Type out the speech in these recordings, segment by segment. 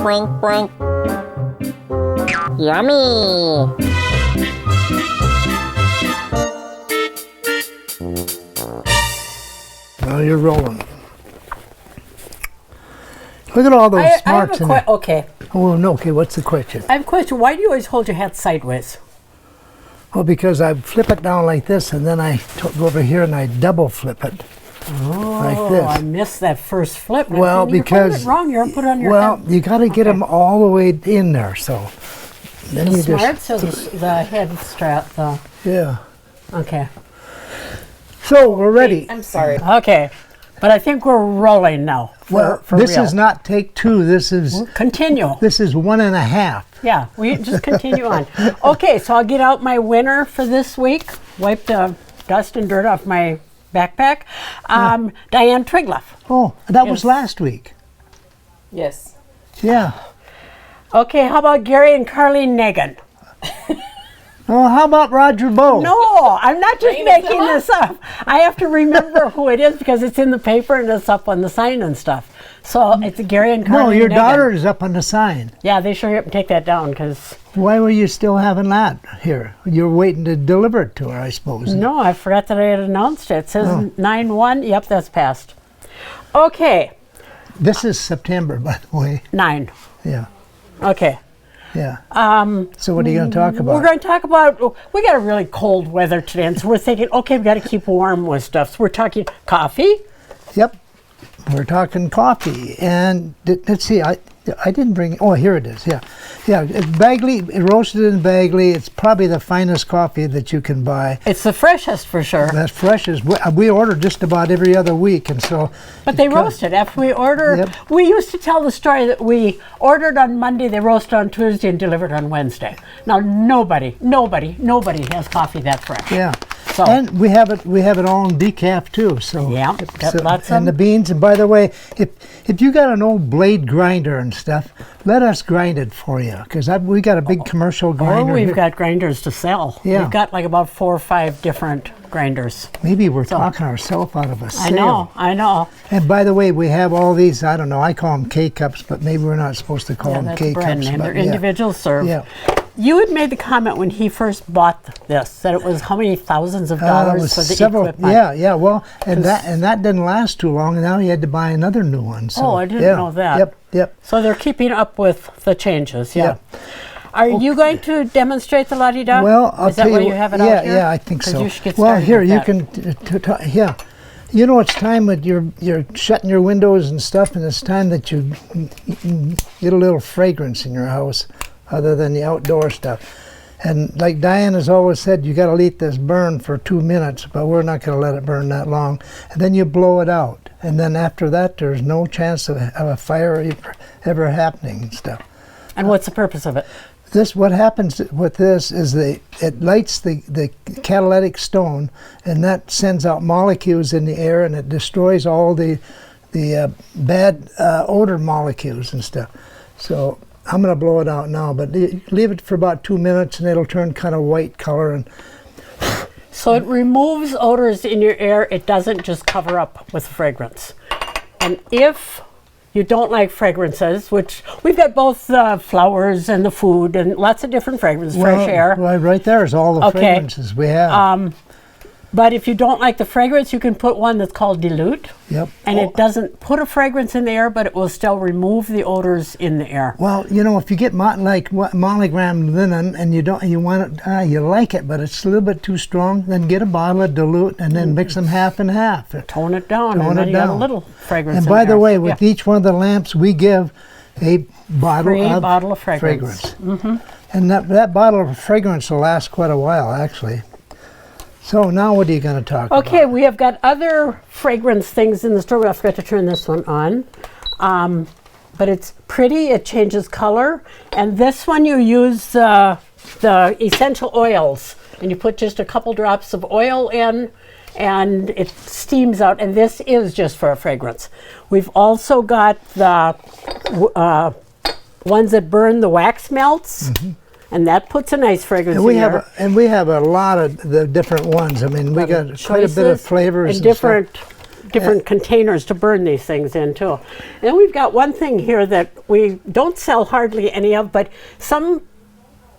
Boink, boink. Yummy. Well, you're rolling. Look at all those smarts in there. Okay. Oh, no. Okay, what's the question? I have a question. Why do you always hold your hat sideways? Well, because I flip it down like this, and then I go over here and I double flip it. Like this. I missed that first flip. Well, because you're wrong. You're put it on your well, head. you got to get them all the way in there. So then The you smart, just so the head strap. yeah. Okay. So we're ready. I'm sorry. Okay. But I think we're rolling now. For this real. is not take two. This is Continue. This is 1.5. Yeah, we just continue on. Okay, so I'll get out my winner for this week. Wipe the dust and dirt off my backpack. Diane Triglaff. Oh, that was Yes. last week. Yes. Yeah. Okay, how about Gary and Carlene Nagan? Oh, how about Roger Bowe? No, I'm not just making this up. I have to remember who it is because it's in the paper and it's up on the sign and stuff. So it's Gary and Carlene No, your Nagan. daughter is up on the sign. Yeah, they sure take that down because... Why were you still having that here? You were waiting to deliver it to her, I suppose. No, I forgot that I had announced it. It says 9/1. Yep, that's passed. Okay, This is September, by the way. 9. Yeah, Okay. yeah. So what are you going to talk about? We're going to talk about, we got a really cold weather today, and so we're thinking, okay, we got to keep warm with stuff. So we're talking coffee. Yep, we're talking coffee. And let's see, I didn't bring, oh, here it is, yeah. Yeah, it's Bagley, roasted in Bagley. It's probably the finest coffee that you can buy. It's the freshest for sure. That's fresh as we order just about every other week, and so. But they roast it after we order. Yep. We used to tell the story that we ordered on Monday, they roasted on Tuesday, and delivered on Wednesday. Now nobody has coffee that fresh. Yeah. So. And we have it all in decaf too. So Yeah, got lots of and the beans. And by the way, if you got an old blade grinder and stuff, let us grind it for you because we got a big commercial grinder. Or we've here. got grinders to sell. Yeah. We've got like about 4 or 5 different grinders. Maybe we're talking ourselves out of a sale. I know. And by the way, we have all these. I don't know. I call them K-cups, but maybe we're not supposed to call Yeah, them that's a K-cups. brand name. but They're yeah. individual serve. Yeah. You had made the comment when he first bought this that it was how many thousands of It dollars was for the several. equipment. Yeah. Well, and that didn't last too long, and now he had to buy another new one. So, Oh, I didn't yeah. know that. Yep. So they're keeping up with the changes. Yeah. Yeah. Are you going to demonstrate the la-di-da? Well, I'll Is that tell why you you have it yeah, out here? Yeah, I think 'Cause so. you should get Well, started here with you that. can. Yeah, you know it's time that you're shutting your windows and stuff, and it's time that you get a little fragrance in your house, other than the outdoor stuff. And like Diane has always said, you got to let this burn for 2 minutes, but we're not going to let it burn that long. And then you blow it out, and then after that, there's no chance of a fire ever happening and stuff. And what's the purpose of it? What happens with this is it lights the catalytic stone, and that sends out molecules in the air, and it destroys all the bad odor molecules and stuff. So I'm going to blow it out now, but leave it for about 2 minutes, and it'll turn kind of white color. And So it removes odors in your air. It doesn't just cover up with fragrance. And if you don't like fragrances, which we've got both the flowers and the food and lots of different fragrances, fresh air. Right there is all the fragrances we have. But if you don't like the fragrance, you can put one that's called Dilute. Yep. And it doesn't put a fragrance in the air, but it will still remove the odors in the air. Well, you know, if you get monogram linen and you want it, you like it, but it's a little bit too strong, then get a bottle of Dilute and then mix them half and half. Tone it down, Tone and then it you got a down. little fragrance And in by the there. way, with each one of the lamps, we give a Free bottle bottle of fragrance. Mm-hmm. And that bottle of fragrance will last quite a while, actually. So now what are you going to talk about? Okay, we have got other fragrance things in the store. I forgot to turn this one on. But it's pretty, it changes color. And this one you use the essential oils. And you put just a couple drops of oil in, and it steams out. And this is just for a fragrance. We've also got the ones that burn the wax melts. Mm-hmm. And that puts a nice fragrance in there. We have a lot of the different ones. I mean, we got quite a bit of flavors and different different containers to burn these things in too. And then we've got one thing here that we don't sell hardly any of, but some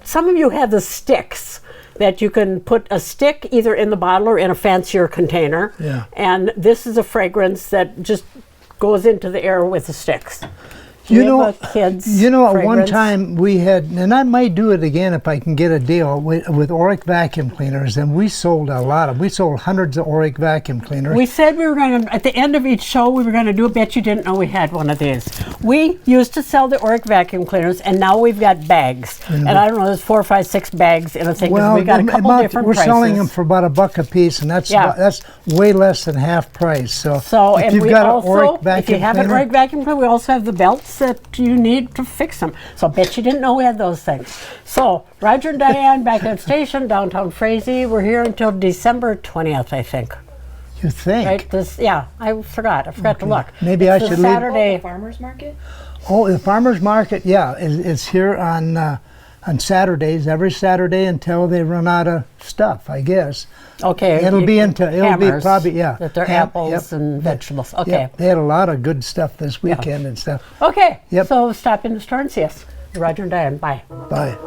of you have the sticks that you can put a stick either in the bottle or in a fancier container. Yeah. And this is a fragrance that just goes into the air with the sticks. You We know, have a kids at one fragrance. time we had, and I might do it again if I can get a deal with Oric vacuum cleaners, and we sold a lot of. We sold hundreds of Oric vacuum cleaners. We said we were going to, at the end of each show, we were going to do a bet you didn't know we had one of these. We used to sell the Oric vacuum cleaners, and now we've got bags. And I don't know, there's 4, 5, 6 bags in a thing. 'Cause well, we got a couple different we're prices. selling them for about $1 a piece, and that's Yeah. that's way less than half price. So, if and you've we got an also, Oric if vacuum you have an cleaner, Oric vacuum cleaner, we also have the belts that you need to fix them. So I bet you didn't know we had those things. So Roger and Diane back at station, downtown Frazee. We're here until December 20th, I think. you think? Right? I forgot. I forgot to look. Maybe It's I the should leave- Saturday. Farmers market? Oh, the farmers market, yeah, is here on Saturdays, every Saturday until they run out of stuff, I guess. Okay. It'll be hammers, probably, yeah. That they're Ham- apples yep. and vegetables. Okay. Yep, they had a lot of good stuff this weekend and stuff. Okay. Yep. So stop in the store and see us. Roger and Diane. Bye. Bye.